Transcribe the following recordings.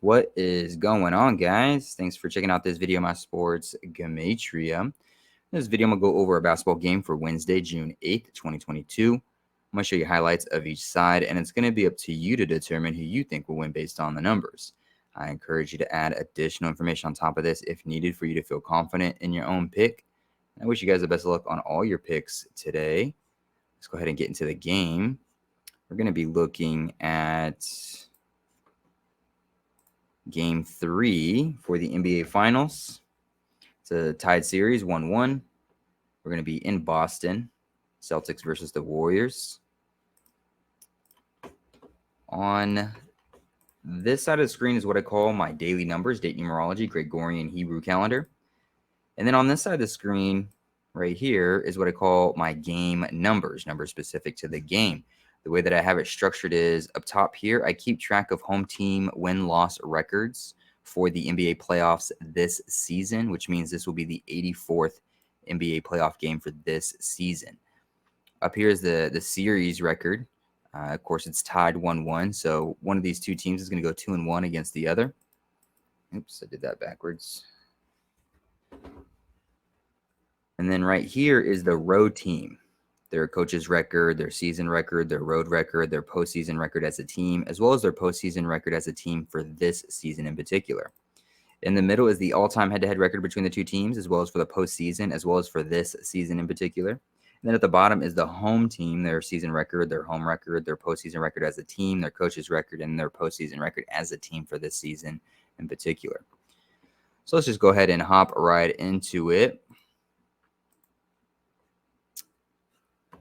What is going on, guys? Thanks for checking out this video, my sports Gematria. In this video, I'm going to go over a basketball game for Wednesday, June 8th, 2022. I'm going to show you highlights of each side, and it's going to be up to you to determine who you think will win based on the numbers. I encourage you to add additional information on top of this if needed for you to feel confident in your own pick. I wish you guys the best of luck on all your picks today. Let's go ahead and get into the game. We're going to be looking at Game 3 for the NBA Finals. It's a tied series, 1-1. We're going to be in Boston, Celtics versus the Warriors. On this side of the screen is what I call my daily numbers, date numerology, Gregorian Hebrew calendar. And then on this side of the screen right here is what I call my game numbers specific to the game. The way that I have it structured is up top here, I keep track of home team win-loss records for the NBA playoffs this season, which means this will be the 84th NBA playoff game for this season. Up here is the series record. Of course, it's tied 1-1, so one of these two teams is going to go 2-1 against the other. Oops, I did that backwards. And then right here is the road team. Their coach's record, their season record, their road record, their postseason record as a team, as well as their postseason record as a team for this season in particular. In the middle is the all-time head-to-head record between the two teams, as well as for the postseason, as well as for this season in particular. And then at the bottom is the home team, their season record, their home record, their postseason record as a team, their coach's record, and their postseason record as a team for this season in particular. So let's just go ahead and hop right into it.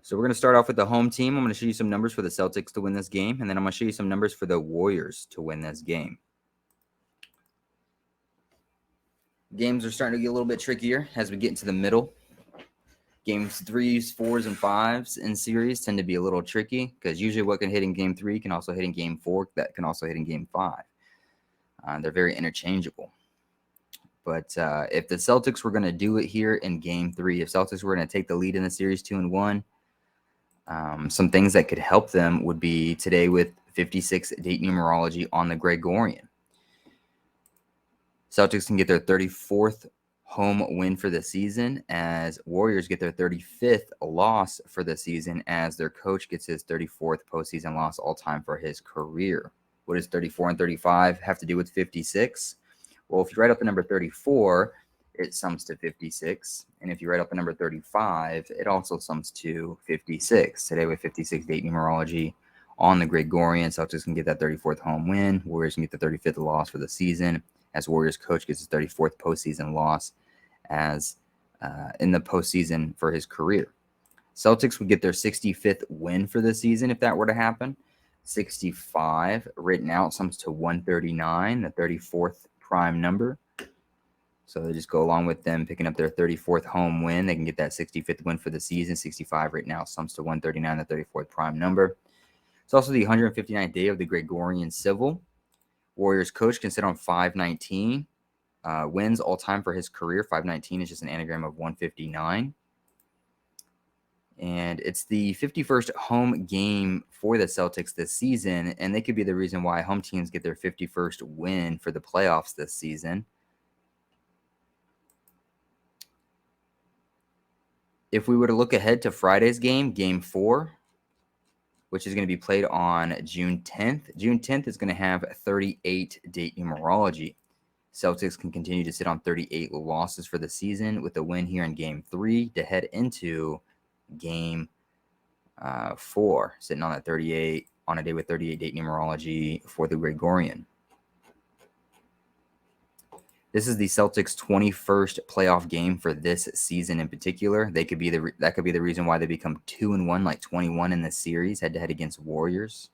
So we're going to start off with the home team. I'm going to show you some numbers for the Celtics to win this game, and then I'm going to show you some numbers for the Warriors to win this game. Games are starting to get a little bit trickier as we get into the middle. Games 3s, 4s, and 5s in series tend to be a little tricky because usually what can hit in Game 3 can also hit in Game 4. That can also hit in Game 5. They're very interchangeable. But if the Celtics were going to do it here in Game 3, if Celtics were going to take the lead in the series 2-1, some things that could help them would be today with 56 date numerology on the Gregorian. Celtics can get their 34th home win for the season as Warriors get their 35th loss for the season as their coach gets his 34th postseason loss all time for his career. What does 34 and 35 have to do with 56? Well, if you write up the number 34, it sums to 56. And if you write up the number 35, it also sums to 56. Today with 56 date numerology on the Gregorian, Celtics can get that 34th home win. Warriors can get the 35th loss for the season as Warriors coach gets his 34th postseason loss as in the postseason for his career. Celtics would get their 65th win for the season if that were to happen. 65 written out sums to 139, the 34th prime number. So they just go along with them picking up their 34th home win. They can get that 65th win for the season. 65 right now sums to 139, the 34th prime number. It's also the 159th day of the Gregorian Civil. Warriors coach can sit on 519. Wins all time for his career. 519 is just an anagram of 159. And it's the 51st home game for the Celtics this season. And they could be the reason why home teams get their 51st win for the playoffs this season. If we were to look ahead to Friday's game, Game 4, which is going to be played on June 10th, June 10th is going to have 38 date numerology. Celtics can continue to sit on 38 losses for the season with a win here in Game 3 to head into Game 4, sitting on that 38 on a day with 38 date numerology for the Gregorian. This is the Celtics' 21st playoff game for this season in particular. That could be the reason why they become 2-1, like 21 in the series, head-to-head against Warriors.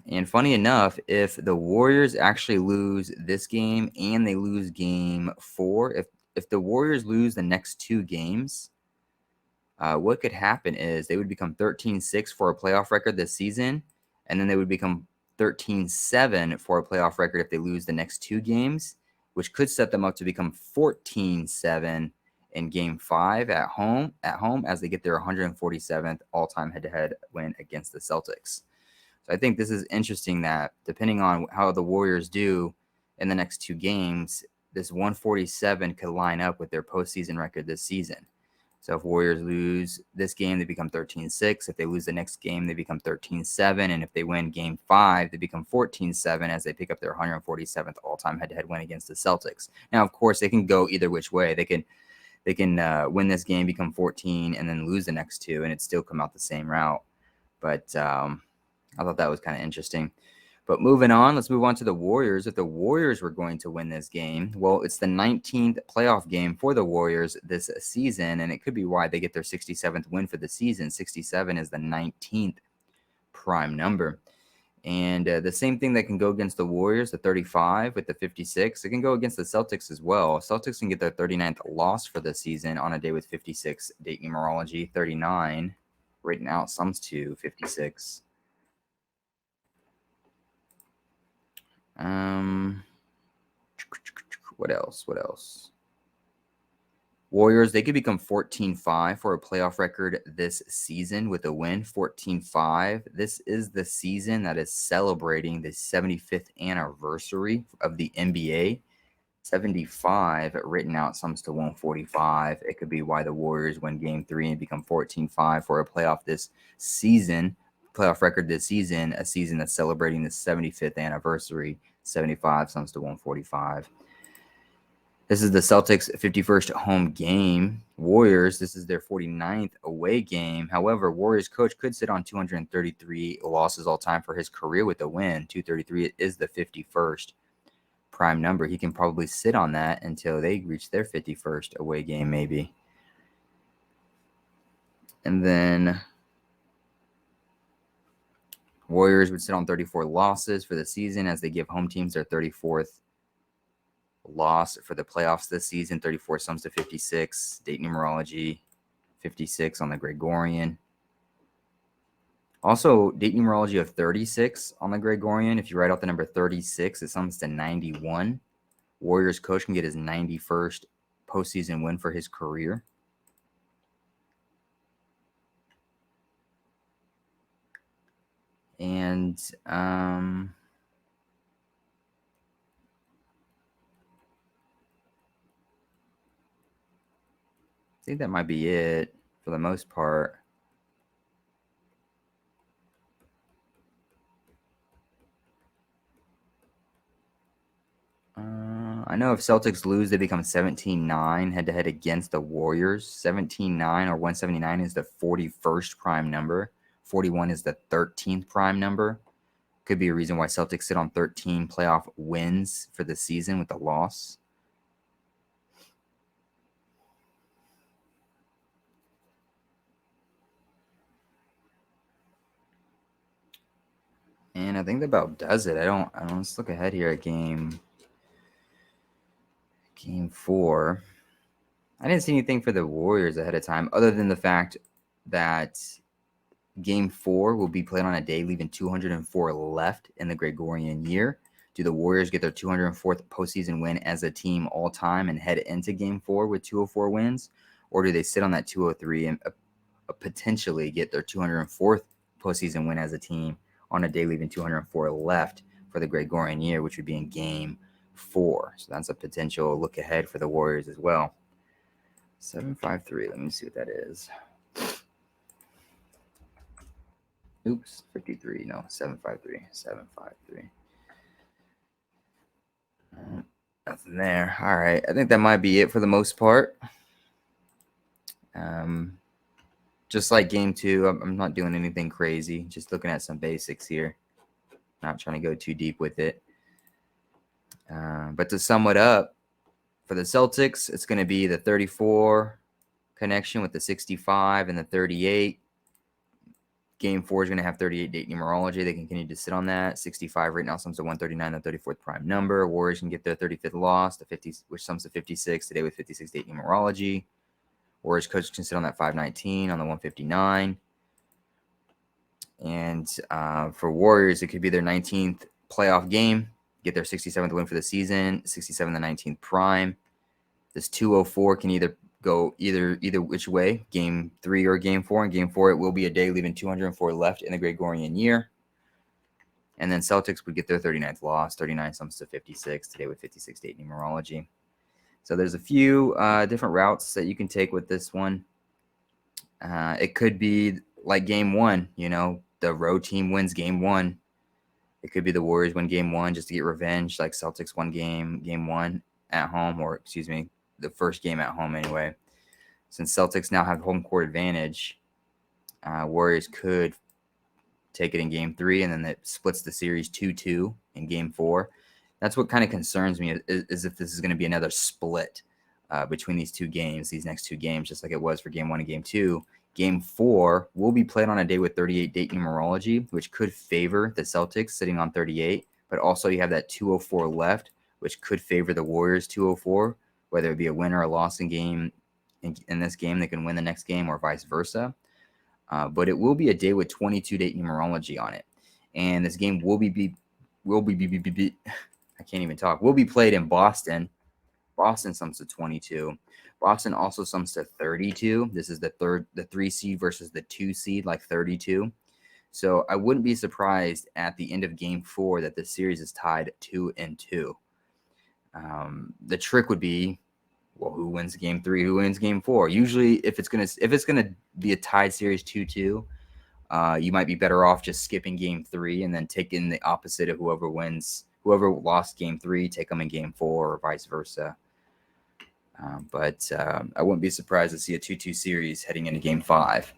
And funny enough, if the Warriors actually lose this game and they lose Game 4, if the Warriors lose the next two games, what could happen is they would become 13-6 for a playoff record this season, and then they would become 13-7 for a playoff record if they lose the next two games, which could set them up to become 14-7 in Game 5 at home as they get their 147th all-time head-to-head win against the Celtics. So I think this is interesting that depending on how the Warriors do in the next 2 games, this 147 could line up with their postseason record this season. So if Warriors lose this game, they become 13-6. If they lose the next game, they become 13-7. And if they win game 5, they become 14-7 as they pick up their 147th all-time head-to-head win against the Celtics. Now, of course, they can go either which way. They can win this game, become 14, and then lose the next 2, and it still come out the same route. But I thought that was kind of interesting. But moving on, let's move on to the Warriors. If the Warriors were going to win this game, well, it's the 19th playoff game for the Warriors this season, and it could be why they get their 67th win for the season. 67 is the 19th prime number. And the same thing that can go against the Warriors, the 35 with the 56, it can go against the Celtics as well. Celtics can get their 39th loss for the season on a day with 56. Date numerology, 39, written out sums to 56. What else? Warriors, they could become 14-5 for a playoff record this season with a win. 14-5. This is the season that is celebrating the 75th anniversary of the NBA. 75 written out sums to 145. It could be why the Warriors win game 3 and become 14-5 for a playoff this season. Playoff record this season, a season that's celebrating the 75th anniversary. 75 sums to 145. This is the Celtics' 51st home game. Warriors, this is their 49th away game. However, Warriors coach could sit on 233 losses all time for his career with a win. 233 is the 51st prime number. He can probably sit on that until they reach their 51st away game, maybe. And then Warriors would sit on 34 losses for the season as they give home teams their 34th loss for the playoffs this season. 34 sums to 56. Date numerology, 56 on the Gregorian. Also, date numerology of 36 on the Gregorian. If you write out the number 36, it sums to 91. Warriors coach can get his 91st postseason win for his career. And I think that might be it for the most part. I know if Celtics lose, they become 17-9 head-to-head against the Warriors. 17-9 or 179 is the 41st prime number. 41 is the 13th prime number. Could be a reason why Celtics sit on 13 playoff wins for the season with a loss. And I think that about does it. I don't let's look ahead here at game 4. I didn't see anything for the Warriors ahead of time other than the fact that game 4 will be played on a day leaving 204 left in the Gregorian year. Do the Warriors get their 204th postseason win as a team all time and head into game 4 with 204 wins? Or do they sit on that 203 and potentially get their 204th postseason win as a team on a day leaving 204 left for the Gregorian year, which would be in game 4? So that's a potential look ahead for the Warriors as well. 753. Let me see what that is. Oops, 53. No, 753. 753. Nothing there. All right. I think that might be it for the most part. Just like game 2, I'm not doing anything crazy. Just looking at some basics here. Not trying to go too deep with it. But to sum it up, for the Celtics, it's going to be the 34 connection with the 65 and the 38. Game 4 is going to have 38 date numerology. They can continue to sit on that. 65 right now sums to 139, the 34th prime number. Warriors can get their 35th loss, the 50, which sums to 56 today with 56 date numerology. Warriors coach can sit on that 519 on the 159. And for Warriors, it could be their 19th playoff game. Get their 67th win for the season. 67 the 19th prime. This 204 can either go either which way, game 3 or game 4. In game 4, it will be a day leaving 204 left in the Gregorian year. And then Celtics would get their 39th loss. 39 sums to 56 today with 56 date numerology. So there's a few different routes that you can take with this one. It could be like game one, the road team wins game one. It could be the Warriors win game one just to get revenge, like Celtics won game one at home, or excuse me, the first game at home anyway. Since Celtics now have home court advantage, Warriors could take it in game three, and then it splits the series 2-2 in game four. That's what kind of concerns me is if this is going to be another split between these next two games, just like it was for game one and game two. Game four will be played on a day with 38 date numerology, which could favor the Celtics sitting on 38, but also you have that 204 left, which could favor the Warriors 204, whether it be a win or a loss in this game, they can win the next game or vice versa. But it will be a day with 22 date numerology on it. And this game will be I can't even talk. Will be played in Boston. Boston sums to 22. Boston also sums to 32. This is the 3 seed versus the 2 seed, like 32. So I wouldn't be surprised at the end of game four that the series is tied 2-2. The trick would be, well, who wins game three? Who wins game four? Usually, if it's gonna be a tied series 2-2, you might be better off just skipping game three and then taking the opposite of whoever lost game three, take them in game four, or vice versa. But I wouldn't be surprised to see a 2-2 series heading into game five.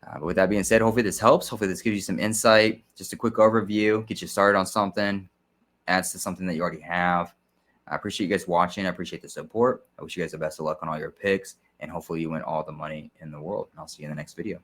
But with that being said, hopefully this helps. Hopefully this gives you some insight. Just a quick overview, get you started on something, adds to something that you already have. I appreciate you guys watching. I appreciate the support. I wish you guys the best of luck on all your picks, and hopefully you win all the money in the world. And I'll see you in the next video.